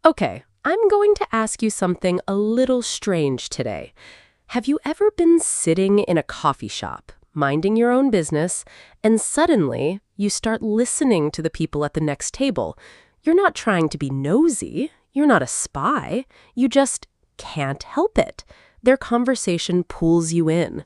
Okay, I'm going to ask you something a little strange today. Have you ever been sitting in a coffee shop, minding your own business, and suddenly you start listening to the people at the next table? You're not trying to be nosy. You're not a spy. You just can't help it. Their conversation pulls you in.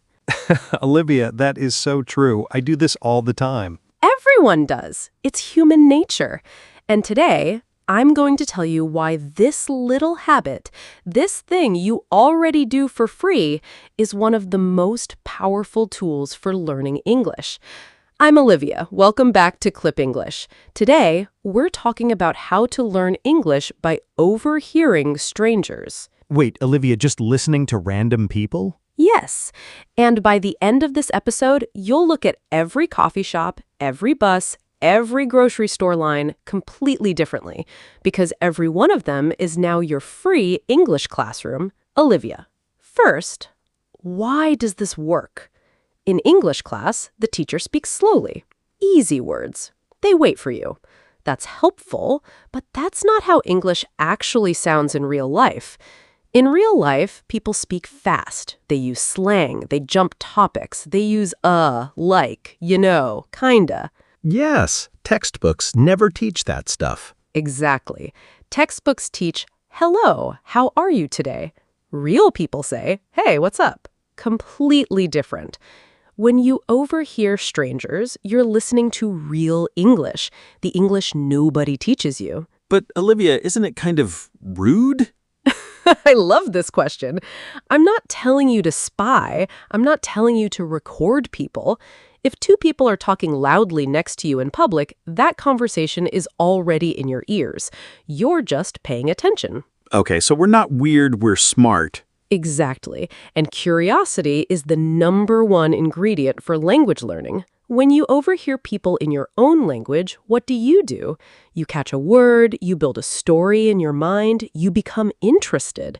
Olivia, that is so true. I do this all the time. Everyone does. It's human nature. And today, I'm going to tell you why this little habit, this thing you already do for free, is one of the most powerful tools for learning English. I'm Olivia. Welcome back to Qlip English. Today, we're talking about how to learn English by overhearing strangers. Wait, Olivia, just listening to random people? Yes, and by the end of this episode, you'll look at every coffee shop, every bus, every grocery store line completely differently, because every one of them is now your free English classroom. Olivia, first, why does this work? In English class, the teacher speaks slowly. Easy words. They wait for you. That's helpful, but that's not how English actually sounds in real life. In real life, people speak fast. They use slang. They jump topics. They use like, you know, kinda. Yes, textbooks never teach that stuff. Exactly. Textbooks teach, hello, how are you today? Real people say, hey, what's up? Completely different. When you overhear strangers, you're listening to real English, the English nobody teaches you. But Olivia, isn't it kind of rude? I love this question. I'm not telling you to spy. I'm not telling you to record people. If two people are talking loudly next to you in public, that conversation is already in your ears. You're just paying attention. Okay, so we're not weird, we're smart. Exactly. And curiosity is the #1 ingredient for language learning. When you overhear people in your own language, what do? You catch a word, you build a story in your mind, you become interested.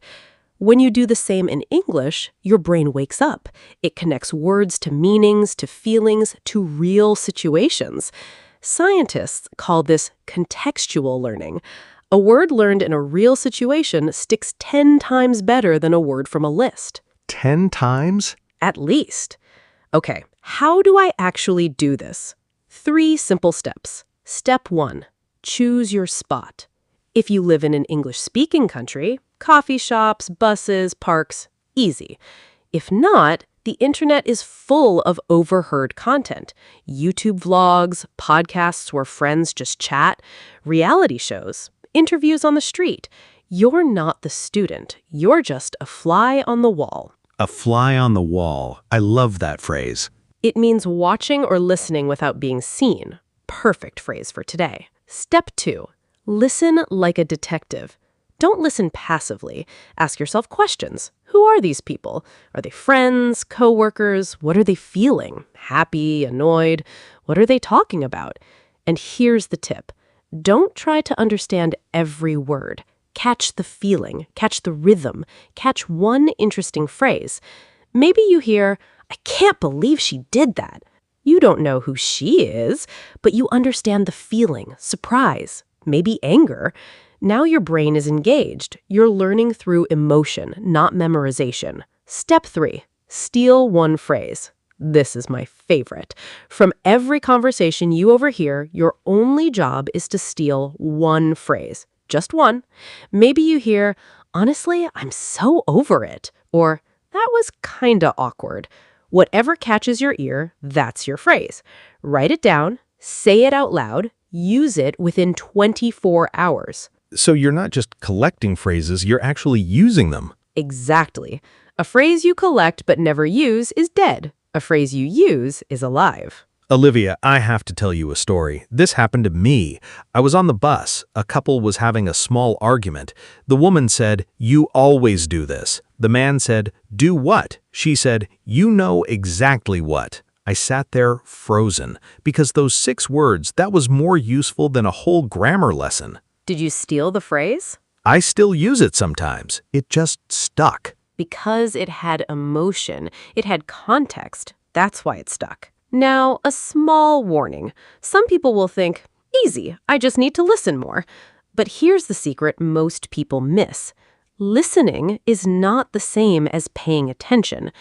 When you do the same in English, your brain wakes up. It connects words to meanings, to feelings, to real situations. Scientists call this contextual learning. A word learned in a real situation sticks 10 times better than a word from a list. 10 times? At least. Okay, how do I actually do this? 3 simple steps. Step 1, choose your spot. If you live in an English-speaking country, coffee shops, buses, parks, easy. If not, the internet is full of overheard content. YouTube vlogs, podcasts where friends just chat, reality shows, interviews on the street. You're not the student. You're just a fly on the wall. A fly on the wall. I love that phrase. It means watching or listening without being seen. Perfect phrase for today. Step 2, listen like a detective. Don't listen passively. Ask yourself questions. Who are these people? Are they friends, coworkers? What are they feeling? Happy, annoyed? What are they talking about? And here's the tip. Don't try to understand every word. Catch the feeling, catch the rhythm, catch one interesting phrase. Maybe you hear, I can't believe she did that. You don't know who she is, but you understand the feeling, surprise, maybe anger. Now your brain is engaged. You're learning through emotion, not memorization. Step 3, steal one phrase. This is my favorite. From every conversation you overhear, your only job is to steal one phrase. Just one. Maybe you hear, honestly, I'm so over it. Or, that was kinda awkward. Whatever catches your ear, that's your phrase. Write it down, say it out loud, use it within 24 hours. So you're not just collecting phrases, you're actually using them. Exactly. A phrase you collect but never use is dead. A phrase you use is alive. Olivia, I have to tell you a story. This happened to me. I was on the bus. A couple was having a small argument. The woman said, "You always do this." The man said, "Do what?" She said, "You know exactly what." I sat there frozen, because those 6 words, that was more useful than a whole grammar lesson. Did you steal the phrase? I still use it sometimes. It just stuck. Because it had emotion, it had context. That's why it stuck. Now, a small warning. Some people will think, easy, I just need to listen more. But here's the secret most people miss. Listening is not the same as paying attention.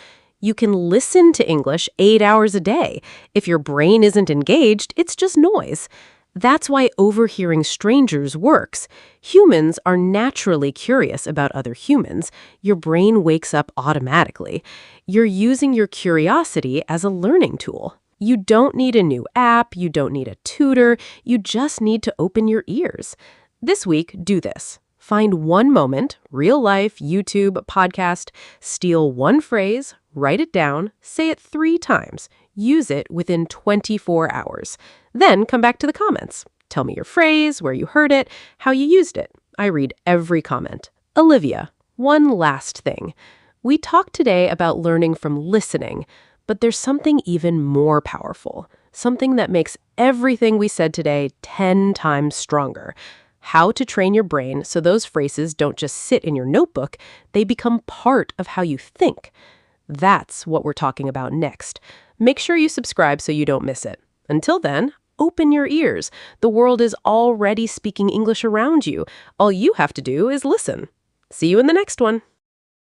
You can listen to English 8 hours a day. If your brain isn't engaged, it's just noise. That's why overhearing strangers works. Humans are naturally curious about other humans. Your brain wakes up automatically. You're using your curiosity as a learning tool. You don't need a new app, you don't need a tutor, you just need to open your ears. This week, do this. Find one moment, real life, YouTube, podcast, steal one phrase, write it down, say it 3 times, use it within 24 hours. Then come back to the comments. Tell me your phrase, where you heard it, how you used it. I read every comment. Olivia, one last thing. We talked today about learning from listening, but there's something even more powerful, something that makes everything we said today 10 times stronger. How to train your brain so those phrases don't just sit in your notebook, they become part of how you think. That's what we're talking about next. Make sure you subscribe so you don't miss it. Until then, open your ears. The world is already speaking English around you. All you have to do is listen. See you in the next one.